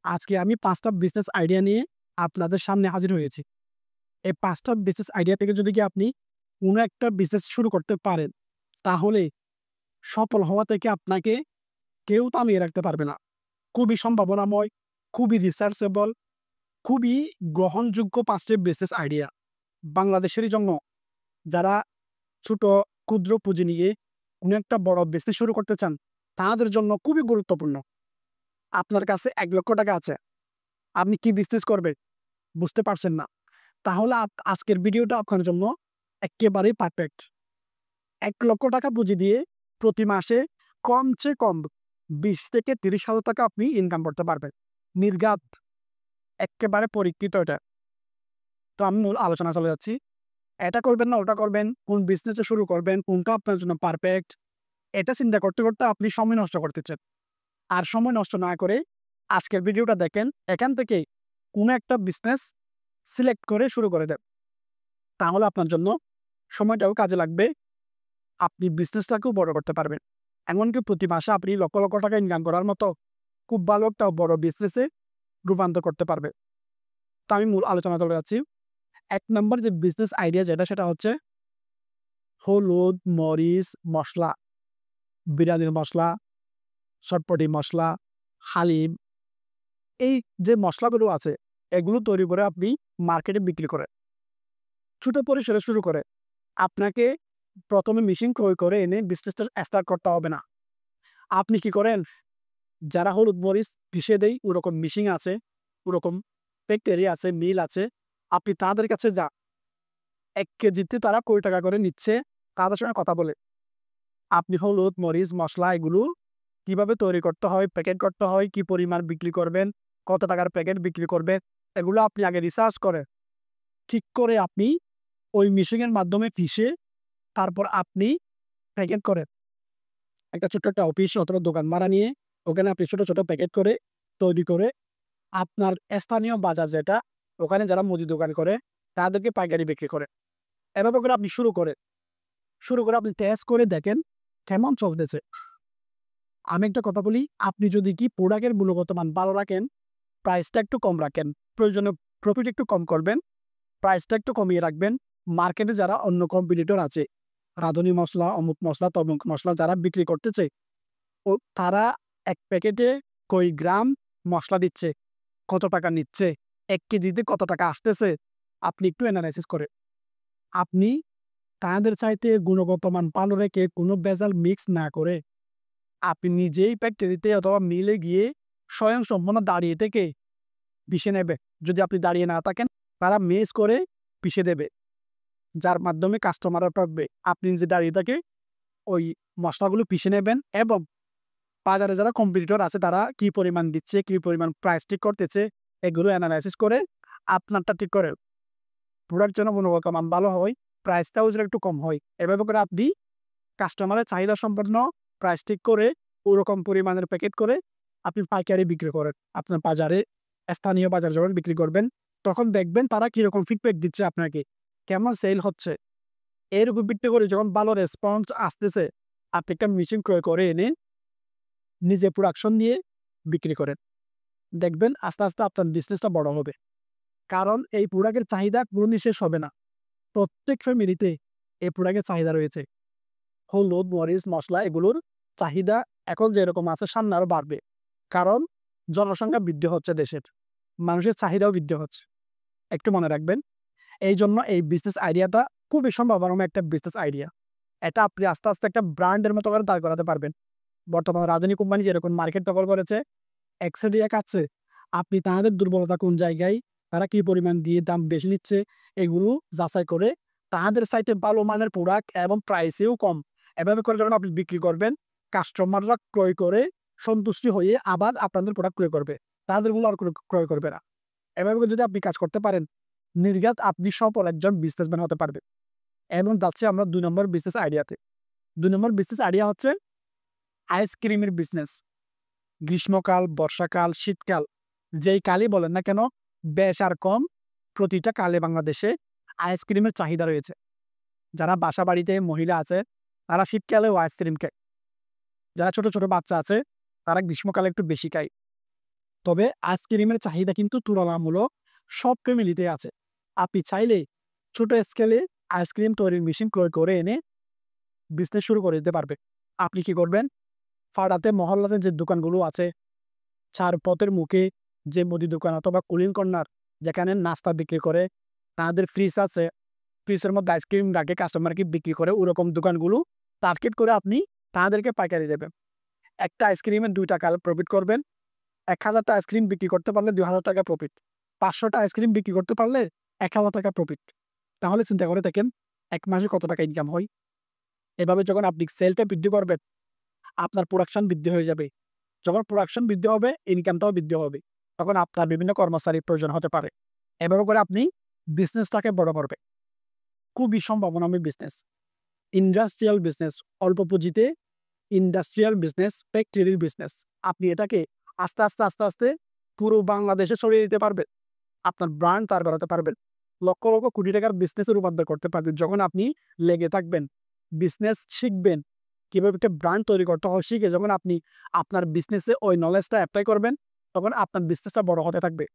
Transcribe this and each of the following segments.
আজকে আমি ৫টা বিজনেস আইডিয়া নিয়ে আপনাদের সামনে হাজির হয়েছি। এই ৫টা বিজনেস আইডিয়া থেকে যদি আপনি কোনো একটা বিজনেস শুরু করতে পারেন, তাহলে সফল হওয়া থেকে আপনাকে কেউ থামিয়ে রাখতে পারবে না। খুবই সম্ভাবনাময়, খুবই রিসার্চেবল, খুবই গ্রহণযোগ্য ৫টি বিজনেস আইডিয়া। বাংলাদেশেরই জন্য যারা ছোট ক্ষুদ্র পুঁজি নিয়ে কোনো একটা বড় বিজনেস শুরু করতে চান, তাদের জন্য খুবই গুরুত্বপূর্ণ। আপনার কাছে ৳১,০০,০০০ আছে। আপনি কি বিজনেস করবেন? বুঝতে পারছেন না। তাহলে আজকের ভিডিওটা আপনার জন্য এক্কেবারেই পারফেক্ট। ৳১,০০,০০০ পুঁজি দিয়ে প্রতি মাসে কমচে কম ২০ থেকে ৳৩০,০০০ আপনি ইনকাম করতে পারবেন। নির্ঘাত, এক্কেবারে পরীক্ষিত এটা। তো আমি মূল আলোচনায় চলে যাচ্ছি। এটা করবেন না ওটা করবেন, কোন বিজনেসটা শুরু করবেন, কোনটা আপনার জন্য পারফেক্ট, এটা চিন্তা করতে, করতে আপনি সময় নষ্ট করতেছেন। আর সময় নষ্ট না করে আজকের ভিডিওটা দেখেন। এখান থেকে কোনো একটা বিজনেস সিলেক্ট করে শুরু করে দেন। তাহলে আপনার জন্য সময়টাও কাজে লাগবে। আপনি বিজনেসটাকেও বড় করতে পারবেন। এমনকি প্রতি মাসে আপনি লক্ষ, লক্ষ টাকা ইনকাম করার মতো খুব ভালো একটা বড় বিজনেসে রূপান্তর করতে পারবে। তো আমি মূল আলোচনায় চলে যাচ্ছি। ১ নম্বর যে বিজনেস আইডিয়া যেটা সেটা হচ্ছে হলুদ, মরিচ, মসলা, বিরিয়ানির মসলা, চটপটি মসলা, হালিম, এই যে মসলাগুলো আছে এগুলো তৈরি করে আপনি মার্কেটে বিক্রি করেন। ছোট পরিসরে শুরু করে আপনাকে ১ম এ মেশিন ক্রয় করে এনে বিজনেসটা স্টার্ট করতে হবে না। আপনি কি করেন? যারা হলুদ মরিচ পিষে দেয় ওরকম মেশিন আছে, ওরকম ফ্যাক্টরি আছে, মিল আছে। আপনি তাদের কাছে যান। ১ কেজিতে তারা কয় টাকা করে নিচ্ছে তাদের সঙ্গে কথা বলে। আপনি হলুদ, মরিচ, মসলা এগুলো কিভাবে তৈরি করতে হয়, প্যাকেট করতে হয়, কি পরিমাণ বিক্রি করবেন, কত টাকার প্যাকেট বিক্রি করবেন, এগুলো আপনি আগে রিসার্চ করে ঠিক করে আপনি ওই মেশিনের মাধ্যমে পিষে তারপর আপনি প্যাকেট করেন। একটা ছোট্ট একটা অফিস অথবা দোকান ভাড়া নিয়ে ওখানে আপনি ছোট, ছোট প্যাকেট করে তৈরি করে আপনার স্থানীয় বাজার যেটা ওখানে যারা মুদি দোকান করে তাদেরকে পাইকারি বিক্রি করে। এভাবে করে আপনি শুরু করে আপনি টেস্ট করে দেখেন কেমন চলতেছে। আমি একটা কথা বলি, আপনি যদি প্রোডাক্টের গুণগত মান ভালো রাখেন, প্রাইসটা একটু কম রাখেন, প্রয়োজনে প্রফিট একটু কম করবেন, প্রাইসটা একটু কমিয়ে রাখবেন। মার্কেটে যারা অন্য কম্পিটিটর আছে, রাঁধুনি মসলা, অমুক মসলা, তমুক মসলা যারা বিক্রি করতেছে, তারা ১ প্যাকেটে কয় গ্রাম মসলা দিচ্ছে, কত টাকা নিচ্ছে, ১ কেজিতে কত টাকা আসতেছে, আপনি একটু এনালাইসিস করেন। আপনি তাদের চাইতে গুণগত মান ভালো রেখে কোনো ভেজাল মিক্স না করে আপনি নিজেই ফ্যাক্টরিতে অথবা মিলে গিয়ে স্বয়ংসম্পূর্ণ দাঁড়িয়ে থেকে পিষে নেবে। যদি আপনি দাঁড়িয়ে না থাকেন, তারা মেস করে পিষে দেবে। যার মাধ্যমে কাস্টমাররা পাবে। আপনি নিজে দাঁড়িয়ে থেকে ওই মসলাগুলো পিষে নেবেন এবং বাজারে যারা কম্পিটিটর আছে তারা কি পরিমাণ দিচ্ছে, কি পরিমাণ প্রাইস ঠিক করতেছে, এগুলো এনালাইসিস করে আপনারটা ঠিক করে প্রোডাক্ট যেন গুণগত মান ভালো হয়, প্রাইসটাও যেন একটু কম হয়। এভাবে করে আপনি কাস্টমারের চাহিদা সম্পন্ন প্রাইস ঠিক করে ওরকম পরিমাণের প্যাকেট করে আপনি পাইকারি বিক্রি করেন। আপনার বাজারে স্থানীয় বাজারে যখন বিক্রি করবেন, তখন দেখবেন তারা কিরকম ফিডব্যাক দিচ্ছে আপনাকে, কেমন সেল হচ্ছে। এর উপর ভিত্তি করে যখন ভালো রেসপন্স আসতেছে, আপনি একটা মেশিন ক্রয় করে এনে নিজে প্রোডাকশন দিয়ে বিক্রি করেন। দেখবেন আস্তে, আস্তে আপনার বিজনেসটা বড় হবে। কারণ এই প্রোডাক্টের চাহিদা কোনদিন শেষ হবে না। প্রত্যেক ফ্যামিলিতে এই প্রোডাক্টের চাহিদা রয়েছে। হলুদ, মরিচ, মসলা এগুলোর চাহিদা এখন যেরকম আছে সামনে আরো বাড়বে। কারণ জনসংখ্যা বৃদ্ধি হচ্ছে দেশের। মানুষের চাহিদাও বৃদ্ধি হচ্ছে। একটু মনে রাখবেন। এইজন্য এই বিজনেস আইডিয়াটা খুবই সম্ভাবনাময় একটা বিজনেস আইডিয়া। এটা আপনি আস্তে, আস্তে একটা ব্র্যান্ডের মতো করে দাঁড় করাতে পারবেন। বর্তমানে রাধুনী কোম্পানি যেরকম মার্কেট দখল করেছে, একচেটিয়া খাচ্ছে। আপনি তাদের দুর্বলতা কোন জায়গায়, তারা কি পরিমাণ দিয়ে দাম বেশি নিচ্ছে, এগুলো যাচাই করে তাদের চাইতে ভালো মানের প্রোডাক্ট এবং প্রাইসেও কম। এভাবে করে যখন আপনি বিক্রি করবেন, কাস্টমাররা ক্রয় করে সন্তুষ্টি হয়ে আবার আপনাদের প্রোডাক্ট ক্রয় করবে। তাদেরগুলো আর ক্রয় করবে না। এভাবে করে যদি আপনি কাজ করতে পারেন, নির্ঘাত আপনি সফল একজন বিজনেসম্যান হতে পারবেন। এবং যাচ্ছি আমরা ২ নম্বর বিজনেস আইডিয়াতে। ২ নম্বর বিজনেস আইডিয়া হচ্ছে আইসক্রিমের বিজনেস। গ্রীষ্মকাল, বর্ষাকাল, শীতকাল যেই কালই বলেন না কেন, বেশ আর কম প্রতিটা কালে বাংলাদেশে আইসক্রিমের চাহিদা রয়েছে। যারা বাসাবাড়িতে মহিলা আছে তারা শীতকালেও আইসক্রিম খায়। যারা ছোট, ছোট বাচ্চা আছে তারা গ্রীষ্মকালে একটু বেশি খায়। তবে আইসক্রিমের চাহিদা কিন্তু তুলনামূলক সব ফ্যামিলিতে আছে। আপনি চাইলে ছোট স্কেলে আইসক্রিম তৈরির মেশিন ক্রয় করে এনে বিজনেস শুরু করে দিতে পারবে। আপনি কি করবেন? পাড়াতে মহল্লাতে যে দোকানগুলো আছে, ৪ পথের মুখে যে মুদি দোকান অথবা কুলিং কর্নার যেখানে নাস্তা বিক্রি করে, তাদের ফ্রিজ আছে, ফ্রিজের মধ্যে আইসক্রিম রাখে কাস্টমারকে বিক্রি করে, ওরকম দোকানগুলো টার্গেট করে আপনি তাদেরকে পাইকারি দেবেন। একটা আইসক্রিমের ৳২ প্রফিট করবেন। ১,০০০ টা আইসক্রিম বিক্রি করতে পারলে ৳২,০০০ প্রফিট। ৫০০ টা আইসক্রিম বিক্রি করতে পারলে ৳১,০০০ প্রফিট। তাহলে চিন্তা করে দেখেন ১ মাসে কত টাকা ইনকাম হয়। এভাবে যখন আপনি সেলটা বৃদ্ধি করবেন, আপনার প্রোডাকশন বৃদ্ধি হয়ে যাবে। যখন প্রোডাকশন বৃদ্ধি হবে, ইনকামটাও বৃদ্ধি হবে। তখন আপনার বিভিন্ন কর্মচারীর প্রয়োজন হতে পারে। এভাবে করে আপনি বিজনেসটাকে বড় করবেন। খুবই সম্ভাবনাময় বিজনেস। ইন্ডাস্ট্রিয়াল বিজনেস, অল্প পুঁজিতে ইন্ডাস্ট্রিয়াল বিজনেস, ফ্যাক্টরির বিজনেস। আপনি এটাকে আস্তে আস্তে পুরো বাংলাদেশে ছড়িয়ে দিতে পারবেন। আপনার ব্র্যান্ড দাঁড় করাতে পারবেন। লক্ষ লক্ষ কোটি টাকার বিজনেসে রূপান্তর করতে পারবেন। যখন আপনি লেগে থাকবেন, বিজনেস শিখবেন, কিভাবে একটা ব্র্যান্ড তৈরি করতে হয় শিখে যখন আপনি আপনার বিজনেসে ওই নলেজটা এপ্লাই করবেন, তখন আপনার বিজনেসটা বড় হতে থাকবে।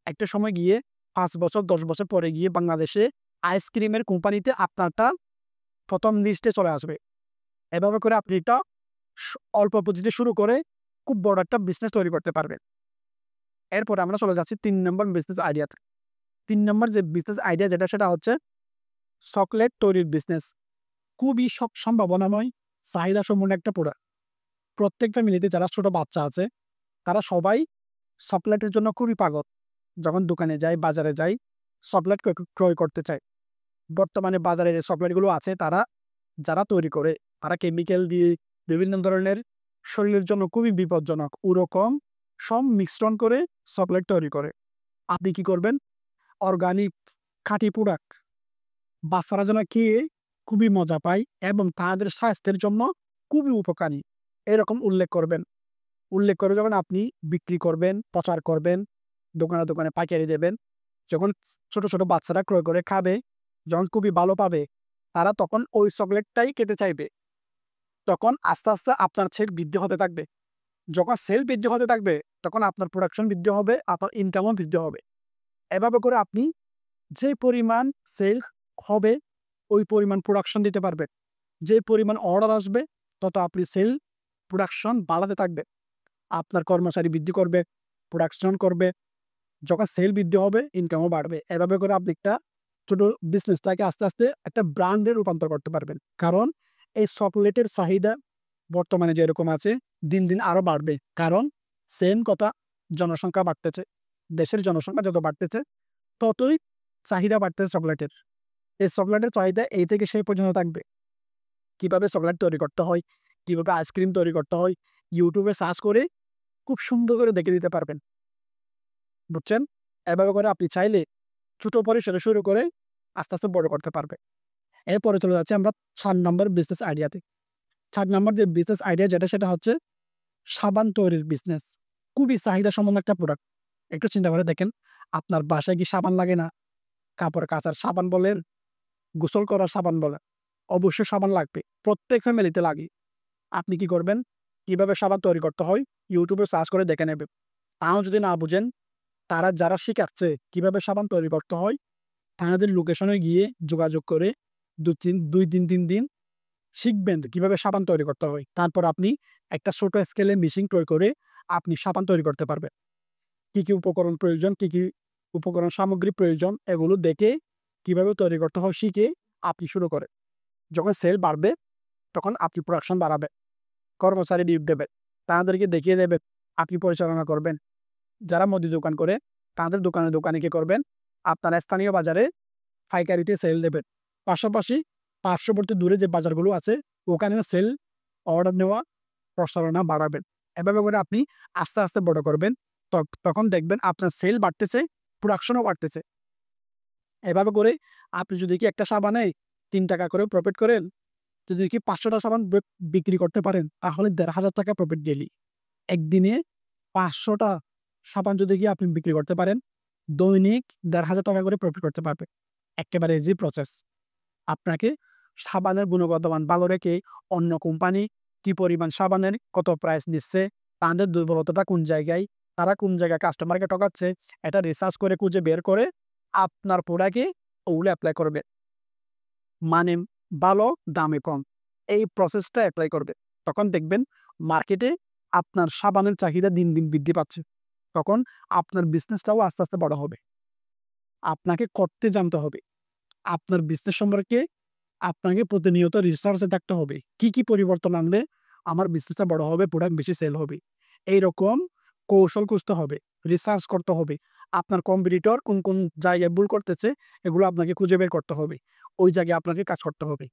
একটা সময় গিয়ে ৫ বছর ১০ বছর পরে গিয়ে বাংলাদেশে আইসক্রিমের কোম্পানিতে আপনারটা ১ম লিস্টে চলে আসবে। এভাবে করে আপনি একটা স অল্প পুঁজিতে শুরু করে খুব বড় একটা বিজনেস তৈরি করতে পারবেন। এরপরে আমরা চলে যাচ্ছি ৩ নম্বর বিজনেস আইডিয়াতে। ৩ নম্বর যে বিজনেস আইডিয়া যেটা সেটা হচ্ছে চকলেট তৈরির বিজনেস। খুবই সম্ভাবনাময় চাহিদাসম্পন্ন একটা প্রোডাক্ট। প্রত্যেক ফ্যামিলিতে যারা ছোট বাচ্চা আছে তারা সবাই চকলেটের জন্য খুবই পাগল। যখন দোকানে যায়, বাজারে যায়, চকলেট ক্রয় করতে চায়। বর্তমানে বাজারে যে চকলেটগুলো আছে যারা তৈরি করে তারা কেমিক্যাল দিয়ে বিভিন্ন ধরনের শরীরের জন্য খুবই বিপজ্জনক ওরকম সব মিশ্রণ করে চকলেট তৈরি করে। আপনি কি করবেন? অর্গানিক খাঁটি প্রোডাক্ট বাচ্চারা যেন খেয়ে খুবই মজা পায় এবং তাদের স্বাস্থ্যের জন্য খুবই উপকারী এরকম উল্লেখ করবেন। উল্লেখ করে যখন আপনি বিক্রি করবেন, প্রচার করবেন, দোকানে দোকানে পাইকারি দেবেন, যখন ছোট ছোট বাচ্চারা ক্রয় করে খাবে, যখন খুবই ভালো পাবে, তারা তখন ওই চকলেটটাই খেতে চাইবে। তখন আস্তে আস্তে আপনার সেল বৃদ্ধি হতে থাকবে। যখন সেল বৃদ্ধি হতে থাকবে, তখন আপনার প্রোডাকশন বৃদ্ধি হবে, আপনার ইনকামও বৃদ্ধি হবে। এভাবে করে আপনি যে পরিমাণ সেল হবে, ওই পরিমাণ প্রোডাকশন দিতে পারবেন। যে পরিমাণ অর্ডার আসবে, তত আপনি সেল, প্রোডাকশন বাড়াতে থাকবেন। আপনার কর্মচারী বৃদ্ধি করবে, প্রোডাকশন করবে। যখন সেল বৃদ্ধি হবে, ইনকামও বাড়বে। এভাবে করে আপনি একটা ছোট বিজনেসটাকে আস্তে আস্তে একটা ব্র্যান্ডে রূপান্তর করতে পারবেন। কারণ এই চকোলেটের চাহিদা বর্তমানে যেরকম আছে, দিন দিন আরো বাড়বে। কারণ সেম কথা, জনসংখ্যা বাড়তেছে। দেশের জনসংখ্যা যত বাড়তেছে, ততই চাহিদা বাড়তেছে চকোলেটের। এই চকোলেটের চাহিদা এই থেকে সেই পর্যন্ত থাকবে। কিভাবে চকোলেট তৈরি করতে হয়, কিভাবে আইসক্রিম তৈরি করতে হয়, YouTube এ সার্চ করে খুব সুন্দর করে দেখে দিতে পারবেন। বুঝছেন? এভাবে করে আপনি চাইলে ছোট পরিসরে শুরু করে আস্তে আস্তে বড় করতে পারবেন। এরপরে চলে যাচ্ছি আমরা ৪ নম্বর বিজনেস আইডিয়াতে। ৪ নম্বর যে বিজনেস আইডিয়া যেটা সেটা হচ্ছে সাবান তৈরির বিজনেস। খুবই চাহিদা সম্পন্ন একটা প্রোডাক্ট। একটু চিন্তা করে দেখেন, আপনার বাসায় কি সাবান লাগে না? কাপড় কাচার সাবান বলেন, গোসল করার সাবান বলেন, অবশ্যই সাবান লাগবে। প্রত্যেক ফ্যামিলিতে লাগে। আপনি কি করবেন? কিভাবে সাবান তৈরি করতে হয় YouTube এ সার্চ করে দেখে নেবেন। তাও যদি না বুঝেন, যারা শিখাচ্ছে কিভাবে সাবান তৈরি করতে হয়, তাদের লোকেশনে গিয়ে যোগাযোগ করে ২-৩ দিন শিখবেন কিভাবে সাবান তৈরি করতে হয়। তারপর আপনি একটা ছোট স্কেলে মেশিন ক্রয় করে আপনি সাবান তৈরি করতে পারবেন। কি উপকরণ প্রয়োজন, কি উপকরণ সামগ্রী প্রয়োজন, এগুলো দেখে কিভাবে তৈরি করতে হয় শিখে আপনি শুরু করেন। যখন সেল বাড়বে, তখন আপনি প্রোডাকশন বাড়াবেন। কর্মচারী নিয়োগ দেবেন। তাদেরকে দেখিয়ে দেবেন, আপনি পরিচালনা করবেন। যারা মুদি দোকান করে, তাদের দোকানে দোকানে কি করবেন? আপনার স্থানীয় বাজারে পাইকারিতে সেল দেবেন। পাশাপাশি পার্শ্ববর্তী দূরে যে বাজারগুলো আছে, ওখানেও সেল, অর্ডার নেওয়া, প্রসারণা বাড়াবেন। এভাবে করে আপনি আস্তে আস্তে বড় করবেন। তখন দেখবেন আপনার সেল বাড়তেছে, প্রোডাকশনও বাড়তেছে। এভাবে করে আপনি যদি কি একটা সাবানে ৳৩ করে প্রফিট করেন, যদি কি ৫০০ টা সাবান বিক্রি করতে পারেন, তাহলে ৳১,৫০০ প্রফিট ডেইলি। একদিনে ৫০০ টা সাবান যদি কি আপনি বিক্রি করতে পারেন, দৈনিক ৳১,৫০০ করে প্রফিট করতে পারবেন। এক্কেবারে ইজি প্রসেস। আপনাকে সাবানের গুণগত মান ভালো রেখে অন্য কোম্পানি কি পরিমাণ সাবানের কত প্রাইস নিচ্ছে, তাদের দুর্বলতাটা কোন জায়গায়, তারা কোন জায়গায় কাস্টমারকে ঠকাচ্ছে এটা রিসার্চ করে খুঁজে বের করে আপনার প্রোডাক্টে ওগুলো এপ্লাই করবে। মানে ভালো, দামে কম। এই প্রসেসটা এপ্লাই করবে। তখন দেখবেন মার্কেটে আপনার সাবানের চাহিদা দিন, দিন বৃদ্ধি পাচ্ছে। তখন আপনার বিজনেসটাও আস্তে, আস্তে বড় হবে। আপনাকে করতে জানতে হবে। আপনার বিজনেস সম্পর্কে আপনাকে প্রতিনিয়ত রিসার্চে থাকতে হবে। কি, কি পরিবর্তন আনলে আমার বিজনেসটা বড় হবে, প্রোডাক্ট বেশি সেল হবে। এইরকম কৌশল খুঁজতে হবে, রিসার্চ করতে হবে। আপনার কম্পিটিটর কোন, কোন জায়গায় ভুল করতেছে এগুলো আপনাকে খুঁজে বের করতে হবে। ওই জায়গায় আপনাকে কাজ করতে হবে।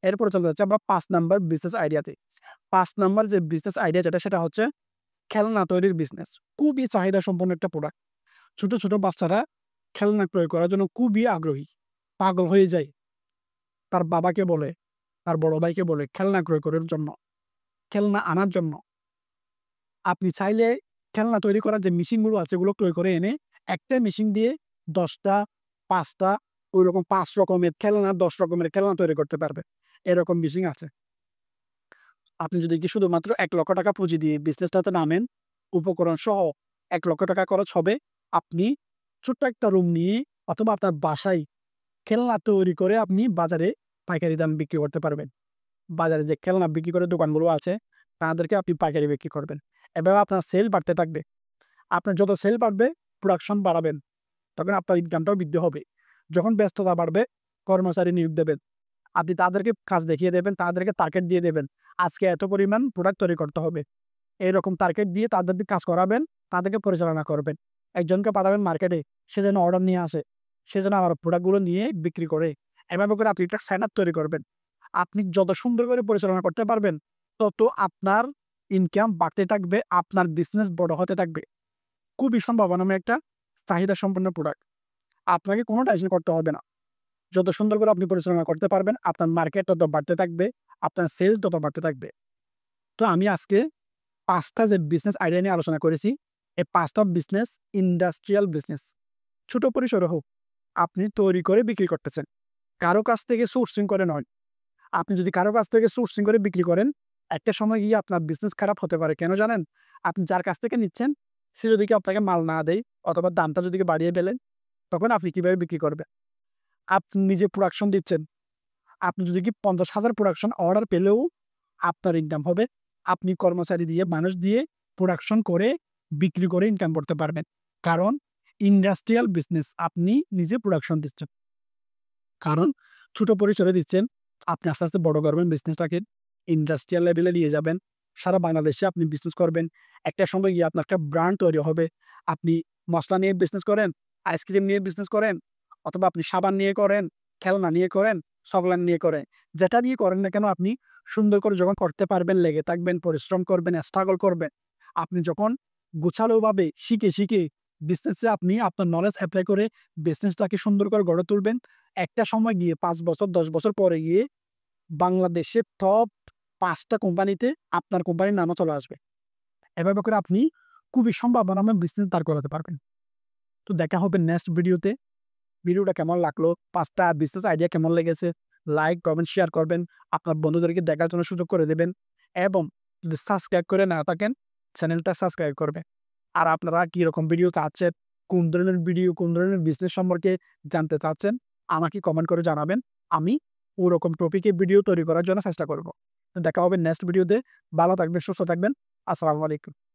এরপরে চলে যাচ্ছি আমরা ৫ নাম্বার বিজনেস আইডিয়াতে। ৫ নাম্বার যে বিজনেস আইডিয়া সেটা হচ্ছে খেলনা তৈরির বিজনেস। খুবই চাহিদা সম্পন্ন একটা প্রোডাক্ট। ছোট, ছোট বাচ্চারা খেলনা ক্রয় করার জন্য খুবই আগ্রহী। পাগল হয়ে যায়। তার বাবাকে বলে, তার বড় ভাইকে বলে খেলনা ক্রয় করার জন্য, খেলনা আনার জন্য। আপনি চাইলে খেলনা তৈরি করার যে মেশিনগুলো আছে এগুলো ক্রয় করে এনে একটা মেশিন দিয়ে ১০ টা, ৫ টা ওইরকম ৫ রকমের খেলনা, ১০ রকমের খেলনা তৈরি করতে পারবে। এরকম মেশিন আছে। আপনি যদি কি শুধুমাত্র ৳১,০০,০০০ পুঁজি দিয়ে বিজনেসটাতে নামেন, উপকরণ সহ ৳১,০০,০০০ খরচ হবে। আপনি ছোট্ট একটা রুম নিয়ে অথবা আপনার বাসায় খেলনা তৈরি করে আপনি বাজারে পাইকারি দামে বিক্রি করতে পারবেন। বাজারে যে খেলনা বিক্রি করে দোকানগুলো আছে, তাদেরকে আপনি পাইকারি বিক্রি করবেন। এভাবে আপনার সেল বাড়তে থাকবে। আপনার যত সেল বাড়বে, প্রোডাকশন বাড়াবেন। তখন আপনার ইনকামটাও বৃদ্ধি হবে। যখন ব্যস্ততা বাড়বে, কর্মচারী নিয়োগ দেবেন। আপনি তাদেরকে কাজ দেখিয়ে দেবেন, তাদেরকে টার্গেট দিয়ে দেবেন। আজকে এত পরিমাণ প্রোডাক্ট তৈরি করতে হবে। এরকম টার্গেট দিয়ে তাদের দিয়ে কাজ করাবেন, তাদেরকে পরিচালনা করবেন। একজনকে পাঠাবেন মার্কেটে, সে যেন অর্ডার নিয়ে আসে। সে যেন আমার প্রোডাক্টগুলো নিয়ে বিক্রি করে। এভাবে করে আপনি একটা সেটআপ তৈরি করবেন। আপনি যত সুন্দর করে পরিচালনা করতে পারবেন, তত আপনার ইনকাম বাড়তে থাকবে, আপনার বিজনেস বড় হতে থাকবে। খুবই সম্ভাবনাময় একটা চাহিদা সম্পন্ন প্রোডাক্ট। আপনাকে কোনো টেনশন করতে হবে না। যত সুন্দর করে আপনি পরিচালনা করতে পারবেন, আপনার মার্কেট তত বাড়তে থাকবে, আপনার সেল তত বাড়তে থাকবে। তো আমি আজকে ৫ টা যে বিজনেস আইডিয়া নিয়ে আলোচনা করেছি, এই ৫ টা বিজনেস ইন্ডাস্ট্রিয়াল বিজনেস। ছোট পরিসরে হোক, আপনি তৈরি করে বিক্রি করতেছেন। কারো কাছ থেকে সোর্সিং করে নয়। আপনি যদি কারো কাছ থেকে সোর্সিং করে বিক্রি করেন, একটা সময় গিয়ে আপনার বিজনেস খারাপ হতে পারে। কেন জানেন? আপনি যার কাছ থেকে নিচ্ছেন, সে যদি আপনাকে মাল না দেয় অথবা দামটা যদি বাড়িয়ে ফেলেন, তখন আপনি কিভাবে বিক্রি করবেন? আপনি নিজে প্রোডাকশন দিচ্ছেন। আপনি যদি ৫০,০০০ প্রোডাকশন অর্ডার পেলেও আপনার ইনকাম হবে। আপনি কর্মচারী দিয়ে, মানুষ দিয়ে প্রোডাকশন করে, বিক্রি করে ইনকাম করতে পারবেন। কারণ ইন্ডাস্ট্রিয়াল বিজনেস আপনি নিজে প্রোডাকশন দিচ্ছেন। কারণ ছোট পরিসরে দিচ্ছেন, আপনি আস্তে, আস্তে বড় করবেন বিজনেসটাকে। ইন্ডাস্ট্রিয়াল লেভেলে নিয়ে যাবেন। সারা বাংলাদেশে আপনি বিজনেস করবেন। একটা সময় গিয়ে আপনার একটা ব্র্যান্ড তৈরি হবে। আপনি মসলা নিয়ে বিজনেস করেন, আইসক্রিম নিয়ে বিজনেস করেন, অথবা আপনি সাবান নিয়ে করেন, খেলনা নিয়ে করেন, চকলেট নিয়ে করেন। যেটা নিয়ে করেন না কেন আপনি সুন্দর করে যখন করতে পারবেন, লেগে থাকবেন, পরিশ্রম করবেন, স্ট্রাগল করবেন। আপনি যখন গোছালোভাবে শিখে, শিখে বিজনেসে আপনি আপনার নলেজ এপ্লাই করে বিজনেসটাকে সুন্দর করে গড়ে তুলবেন। একটা সময় গিয়ে ৫ বছর, ১০ বছর পরে গিয়ে বাংলাদেশের টপ ৫ টা কোম্পানিতে আপনার কোম্পানির নামও চলে আসবে। এভাবে করে আপনি খুবই সম্ভাবনাময় বিজনেস দাঁড় করাতে পারবেন। তো দেখা হবে নেক্সট ভিডিওতে। ভিডিওটা কেমন লাগলো? ৫ টা বিজনেস আইডিয়া কেমন লেগেছে? লাইক, কমেন্ট, শেয়ার করবেন। আপনার বন্ধুদেরকে দেখার জন্য সুযোগ করে দেবেন এবং যদি সাবস্ক্রাইব করে না থাকেন, চ্যানেলটা সাবস্ক্রাইব করবেন। আর আপনারা কিরকম ভিডিও চাচ্ছেন, কোন ধরনের ভিডিও, কোন ধরনের বিজনেস সম্পর্কে জানতে চাচ্ছেন, আমাকে কমেন্ট করে জানাবেন। আমি ওরকম টপিকে ভিডিও তৈরি করার জন্য চেষ্টা করব। দেখা হবে নেক্সট ভিডিওতে। ভালো থাকবেন, সুস্থ থাকবেন। আসসালামু আলাইকুম।